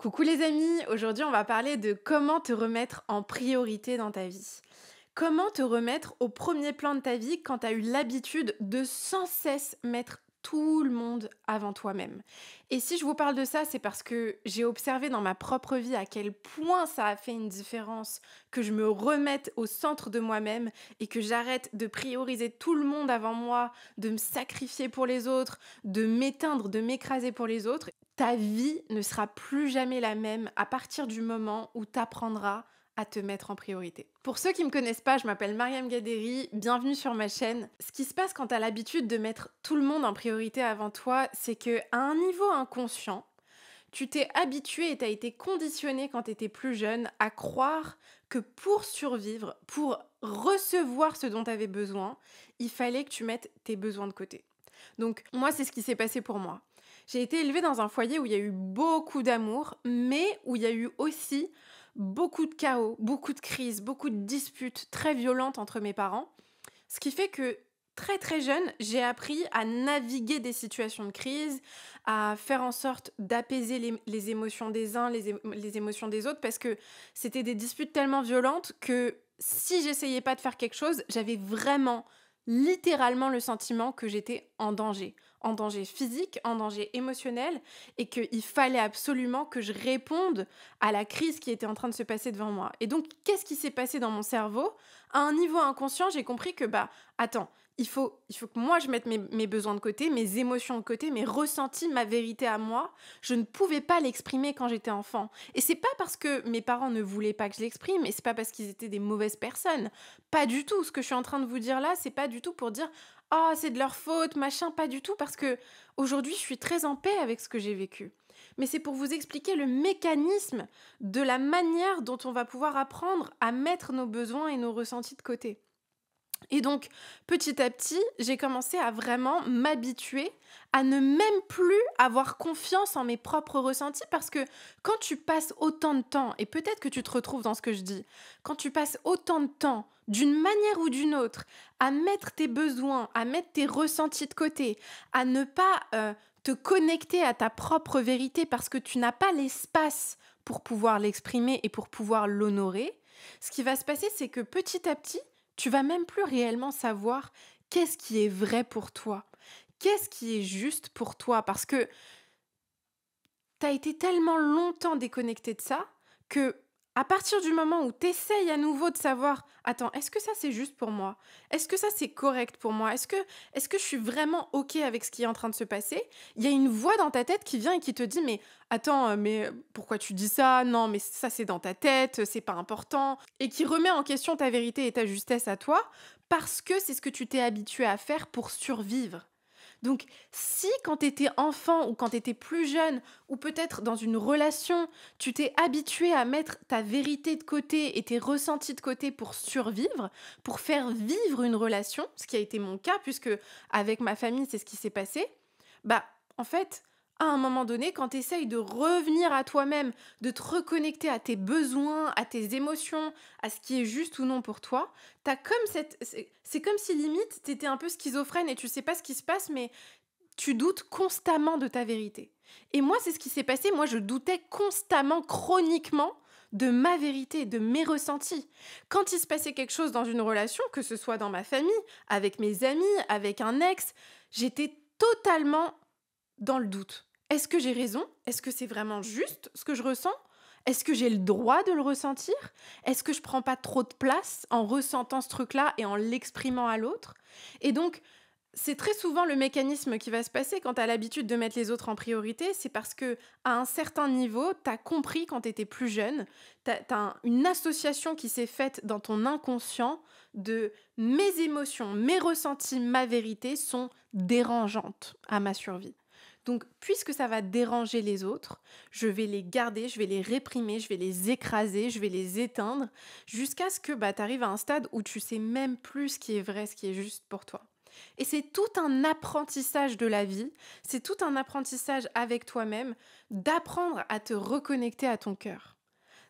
Coucou les amis, aujourd'hui on va parler de comment te remettre en priorité dans ta vie. Comment te remettre au premier plan de ta vie quand tu as eu l'habitude de sans cesse mettre tout le monde avant toi-même. Et si je vous parle de ça, c'est parce que j'ai observé dans ma propre vie à quel point ça a fait une différence que je me remette au centre de moi-même et que j'arrête de prioriser tout le monde avant moi, de me sacrifier pour les autres, de m'éteindre, de m'écraser pour les autres. Ta vie ne sera plus jamais la même à partir du moment où tu apprendras à te mettre en priorité. Pour ceux qui me connaissent pas, je m'appelle Mariam Gaderi, bienvenue sur ma chaîne. Ce qui se passe quand tu as l'habitude de mettre tout le monde en priorité avant toi, c'est que à un niveau inconscient, tu t'es habitué et tu as été conditionné quand tu étais plus jeune à croire que pour survivre, pour recevoir ce dont tu avais besoin, il fallait que tu mettes tes besoins de côté. Donc moi, c'est ce qui s'est passé pour moi. J'ai été élevée dans un foyer où il y a eu beaucoup d'amour, mais où il y a eu aussi beaucoup de chaos, beaucoup de crises, beaucoup de disputes très violentes entre mes parents. Ce qui fait que très très jeune, j'ai appris à naviguer des situations de crise, à faire en sorte d'apaiser les émotions des uns, les émotions des autres, parce que c'était des disputes tellement violentes que si j'essayais pas de faire quelque chose, j'avais vraiment, littéralement le sentiment que j'étais en danger physique, en danger émotionnel, et qu'il fallait absolument que je réponde à la crise qui était en train de se passer devant moi. Et donc, qu'est-ce qui s'est passé dans mon cerveau? À un niveau inconscient, j'ai compris que, attends, il faut que moi je mette mes besoins de côté, mes émotions de côté, mes ressentis, ma vérité à moi. Je ne pouvais pas l'exprimer quand j'étais enfant. Et c'est pas parce que mes parents ne voulaient pas que je l'exprime, et c'est pas parce qu'ils étaient des mauvaises personnes. Pas du tout. Ce que je suis en train de vous dire là, c'est pas du tout pour dire ah, c'est de leur faute, machin, pas du tout, parce que aujourd'hui, je suis très en paix avec ce que j'ai vécu. Mais c'est pour vous expliquer le mécanisme de la manière dont on va pouvoir apprendre à mettre nos besoins et nos ressentis de côté. Et donc, petit à petit, j'ai commencé à vraiment m'habituer à ne même plus avoir confiance en mes propres ressentis parce que quand tu passes autant de temps, et peut-être que tu te retrouves dans ce que je dis, quand tu passes autant de temps, d'une manière ou d'une autre, à mettre tes besoins, à mettre tes ressentis de côté, à ne pas te connecter à ta propre vérité parce que tu n'as pas l'espace pour pouvoir l'exprimer et pour pouvoir l'honorer, ce qui va se passer, c'est que petit à petit, tu vas même plus réellement savoir qu'est-ce qui est vrai pour toi, qu'est-ce qui est juste pour toi, parce que tu as été tellement longtemps déconnecté de ça que à partir du moment où tu essayes à nouveau de savoir, attends, est-ce que ça c'est juste pour moi? Est-ce que ça c'est correct pour moi? Est-ce que je suis vraiment OK avec ce qui est en train de se passer? Il y a une voix dans ta tête qui vient et qui te dit, mais attends, mais pourquoi tu dis ça? Non, mais ça c'est dans ta tête, c'est pas important. Et qui remet en question ta vérité et ta justesse à toi parce que c'est ce que tu t'es habitué à faire pour survivre. Donc, si quand tu étais enfant ou quand tu étais plus jeune, ou peut-être dans une relation, tu t'es habitué à mettre ta vérité de côté et tes ressentis de côté pour survivre, pour faire vivre une relation, ce qui a été mon cas, puisque avec ma famille, c'est ce qui s'est passé, bah, en fait, à un moment donné, quand tu essayes de revenir à toi-même, de te reconnecter à tes besoins, à tes émotions, à ce qui est juste ou non pour toi, t'as comme c'est comme si limite t'étais un peu schizophrène et tu sais pas ce qui se passe, mais tu doutes constamment de ta vérité. Et moi, c'est ce qui s'est passé. Moi, je doutais constamment, chroniquement, de ma vérité, de mes ressentis. Quand il se passait quelque chose dans une relation, que ce soit dans ma famille, avec mes amis, avec un ex, j'étais totalement dans le doute. Est-ce que j'ai raison? Est-ce que c'est vraiment juste ce que je ressens? Est-ce que j'ai le droit de le ressentir? Est-ce que je prends pas trop de place en ressentant ce truc-là et en l'exprimant à l'autre? Et donc, c'est très souvent le mécanisme qui va se passer quand tu as l'habitude de mettre les autres en priorité, c'est parce que à un certain niveau, tu as compris quand tu étais plus jeune, tu as une association qui s'est faite dans ton inconscient de mes émotions, mes ressentis, ma vérité sont dérangeantes à ma survie. Donc, puisque ça va déranger les autres, je vais les garder, je vais les réprimer, je vais les écraser, je vais les éteindre, jusqu'à ce que tu arrives à un stade où tu sais même plus ce qui est vrai, ce qui est juste pour toi. Et c'est tout un apprentissage de la vie, c'est tout un apprentissage avec toi-même, d'apprendre à te reconnecter à ton cœur,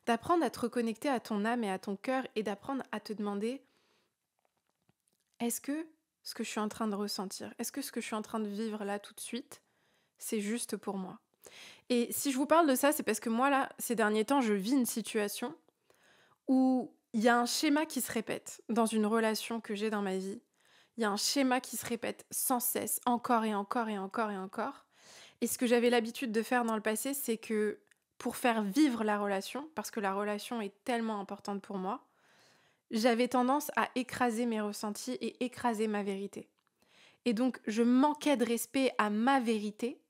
d'apprendre à te reconnecter à ton âme et à ton cœur et d'apprendre à te demander, est-ce que ce que je suis en train de ressentir, est-ce que ce que je suis en train de vivre là tout de suite, c'est juste pour moi? Et si je vous parle de ça, c'est parce que moi, là, ces derniers temps, je vis une situation où il y a un schéma qui se répète dans une relation que j'ai dans ma vie. Il y a un schéma qui se répète sans cesse, encore et encore et encore et encore. Et ce que j'avais l'habitude de faire dans le passé, c'est que pour faire vivre la relation, parce que la relation est tellement importante pour moi, j'avais tendance à écraser mes ressentis et écraser ma vérité. Et donc, je manquais de respect à ma vérité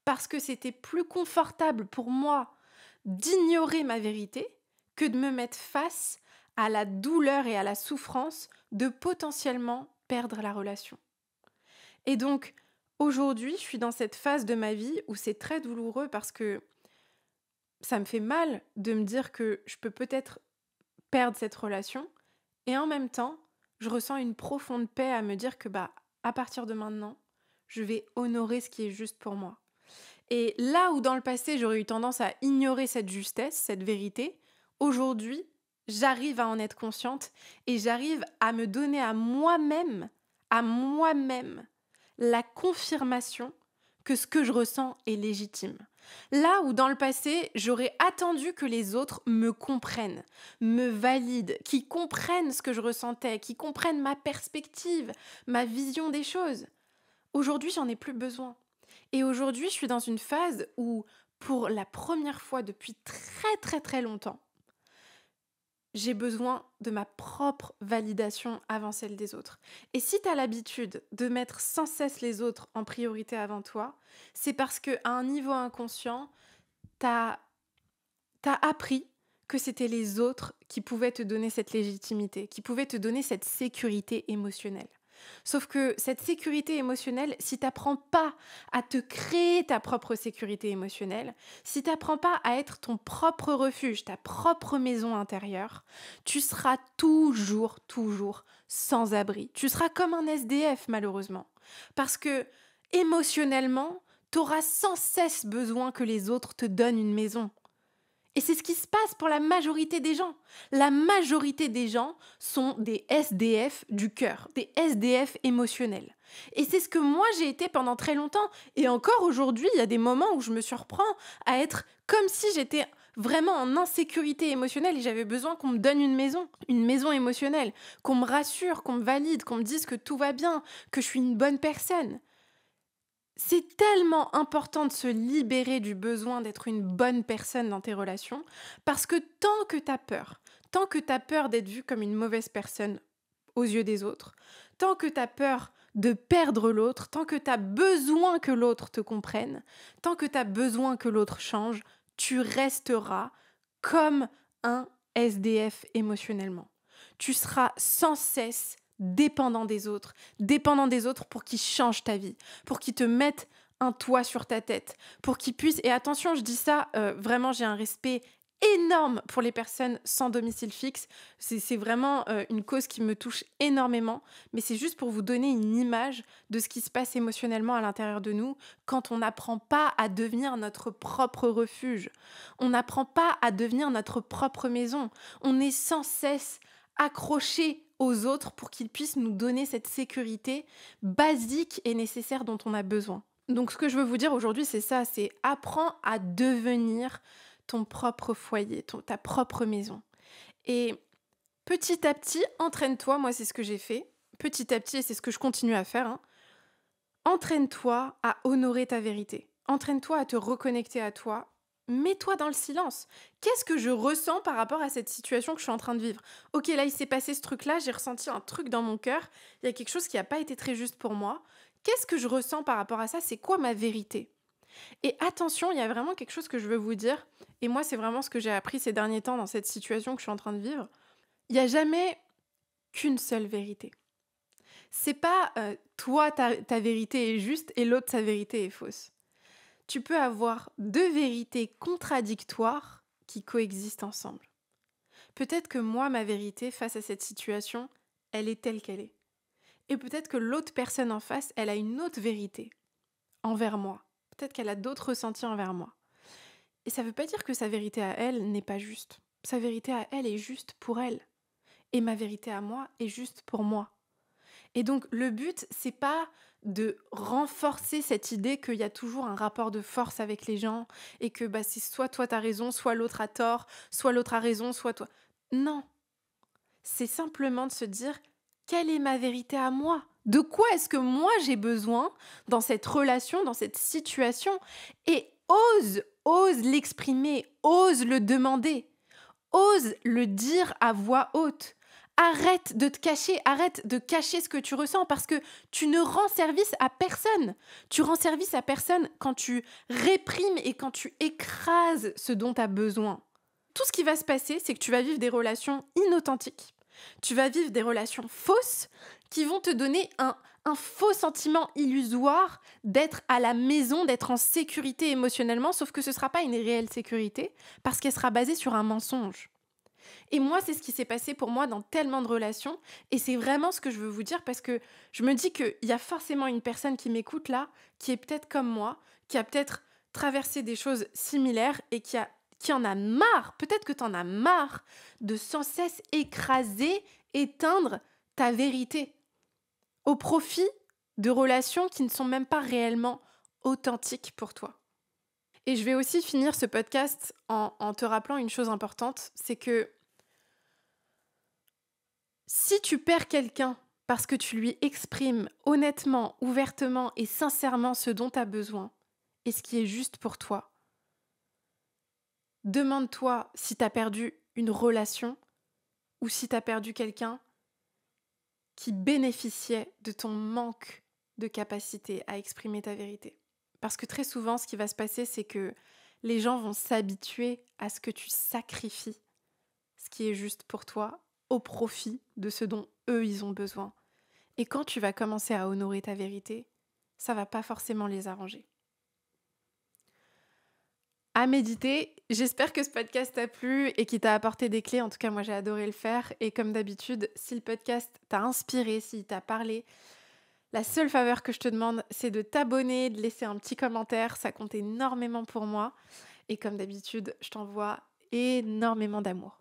parce que c'était plus confortable pour moi d'ignorer ma vérité que de me mettre face à la douleur et à la souffrance de potentiellement perdre la relation. Et donc, aujourd'hui, je suis dans cette phase de ma vie où c'est très douloureux parce que ça me fait mal de me dire que je peux peut-être perdre cette relation. Et en même temps, je ressens une profonde paix à me dire que à partir de maintenant, je vais honorer ce qui est juste pour moi. Et là où dans le passé, j'aurais eu tendance à ignorer cette justesse, cette vérité, aujourd'hui, j'arrive à en être consciente et j'arrive à me donner à moi-même, la confirmation que ce que je ressens est légitime. Là où dans le passé, j'aurais attendu que les autres me comprennent, me valident, qu'ils comprennent ce que je ressentais, qu'ils comprennent ma perspective, ma vision des choses. Aujourd'hui, j'en ai plus besoin. Et aujourd'hui, je suis dans une phase où, pour la première fois depuis très très très longtemps, j'ai besoin de ma propre validation avant celle des autres. Et si tu as l'habitude de mettre sans cesse les autres en priorité avant toi, c'est parce qu'à un niveau inconscient, tu as appris que c'était les autres qui pouvaient te donner cette légitimité, qui pouvaient te donner cette sécurité émotionnelle. Sauf que cette sécurité émotionnelle, si tu n'apprends pas à te créer ta propre sécurité émotionnelle, si tu n'apprends pas à être ton propre refuge, ta propre maison intérieure, tu seras toujours, toujours sans abri. Tu seras comme un SDF malheureusement. Parce que émotionnellement, tu auras sans cesse besoin que les autres te donnent une maison. Et c'est ce qui se passe pour la majorité des gens. La majorité des gens sont des SDF du cœur, des SDF émotionnels. Et c'est ce que moi j'ai été pendant très longtemps. Et encore aujourd'hui, il y a des moments où je me surprends à être comme si j'étais vraiment en insécurité émotionnelle et j'avais besoin qu'on me donne une maison émotionnelle, qu'on me rassure, qu'on me valide, qu'on me dise que tout va bien, que je suis une bonne personne. C'est tellement important de se libérer du besoin d'être une bonne personne dans tes relations, parce que tant que tu as peur d'être vue comme une mauvaise personne aux yeux des autres, tant que tu as peur de perdre l'autre, tant que tu as besoin que l'autre te comprenne, tant que tu as besoin que l'autre change, tu resteras comme un SDF émotionnellement. Tu seras sans cesse dépendant des autres pour qu'ils changent ta vie, pour qu'ils te mettent un toit sur ta tête, pour qu'ils puissent, et attention, je dis ça, vraiment, j'ai un respect énorme pour les personnes sans domicile fixe. C'est vraiment une cause qui me touche énormément, mais c'est juste pour vous donner une image de ce qui se passe émotionnellement à l'intérieur de nous quand on n'apprend pas à devenir notre propre refuge. On n'apprend pas à devenir notre propre maison. On est sans cesse accroché aux autres pour qu'ils puissent nous donner cette sécurité basique et nécessaire dont on a besoin. Donc ce que je veux vous dire aujourd'hui, c'est ça, c'est apprends à devenir ton propre foyer, ta propre maison. Et petit à petit, entraîne-toi, moi c'est ce que j'ai fait, petit à petit, et c'est ce que je continue à faire, hein, entraîne-toi à honorer ta vérité, entraîne-toi à te reconnecter à toi, mets-toi dans le silence. Qu'est-ce que je ressens par rapport à cette situation que je suis en train de vivre? Ok, là il s'est passé ce truc-là, j'ai ressenti un truc dans mon cœur, il y a quelque chose qui n'a pas été très juste pour moi. Qu'est-ce que je ressens par rapport à ça? C'est quoi ma vérité? Et attention, il y a vraiment quelque chose que je veux vous dire, et moi c'est vraiment ce que j'ai appris ces derniers temps dans cette situation que je suis en train de vivre. Il n'y a jamais qu'une seule vérité. C'est pas toi, ta vérité est juste et l'autre, sa vérité est fausse. Tu peux avoir deux vérités contradictoires qui coexistent ensemble. Peut-être que moi, ma vérité face à cette situation, elle est telle qu'elle est. Et peut-être que l'autre personne en face, elle a une autre vérité envers moi. Peut-être qu'elle a d'autres ressentis envers moi. Et ça ne veut pas dire que sa vérité à elle n'est pas juste. Sa vérité à elle est juste pour elle. Et ma vérité à moi est juste pour moi. Et donc le but, c'est pas de renforcer cette idée qu'il y a toujours un rapport de force avec les gens et que bah, c'est soit toi t'as raison, soit l'autre a tort, soit l'autre a raison, soit toi. Non, c'est simplement de se dire quelle est ma vérité à moi? De quoi est-ce que moi j'ai besoin dans cette relation, dans cette situation? Et ose l'exprimer, ose le demander. Ose le dire à voix haute. Arrête de te cacher, arrête de cacher ce que tu ressens parce que tu ne rends service à personne. Tu rends service à personne quand tu réprimes et quand tu écrases ce dont tu as besoin. Tout ce qui va se passer, c'est que tu vas vivre des relations inauthentiques. Tu vas vivre des relations fausses qui vont te donner un faux sentiment illusoire d'être à la maison, d'être en sécurité émotionnellement, sauf que ce ne sera pas une réelle sécurité parce qu'elle sera basée sur un mensonge. Et moi, c'est ce qui s'est passé pour moi dans tellement de relations. Et c'est vraiment ce que je veux vous dire parce que je me dis qu'il y a forcément une personne qui m'écoute là, qui est peut-être comme moi, qui a peut-être traversé des choses similaires et qui en a marre, peut-être que tu en as marre de sans cesse écraser, éteindre ta vérité au profit de relations qui ne sont même pas réellement authentiques pour toi. Et je vais aussi finir ce podcast en te rappelant une chose importante, c'est que si tu perds quelqu'un parce que tu lui exprimes honnêtement, ouvertement et sincèrement ce dont tu as besoin et ce qui est juste pour toi, demande-toi si tu as perdu une relation ou si tu as perdu quelqu'un qui bénéficiait de ton manque de capacité à exprimer ta vérité. Parce que très souvent, ce qui va se passer, c'est que les gens vont s'habituer à ce que tu sacrifies ce qui est juste pour toi au profit de ce dont eux, ils ont besoin. Et quand tu vas commencer à honorer ta vérité, ça va pas forcément les arranger. À méditer, j'espère que ce podcast t'a plu et qu'il t'a apporté des clés. En tout cas, moi, j'ai adoré le faire. Et comme d'habitude, si le podcast t'a inspiré, s'il t'a parlé, la seule faveur que je te demande, c'est de t'abonner, de laisser un petit commentaire. Ça compte énormément pour moi. Et comme d'habitude, je t'envoie énormément d'amour.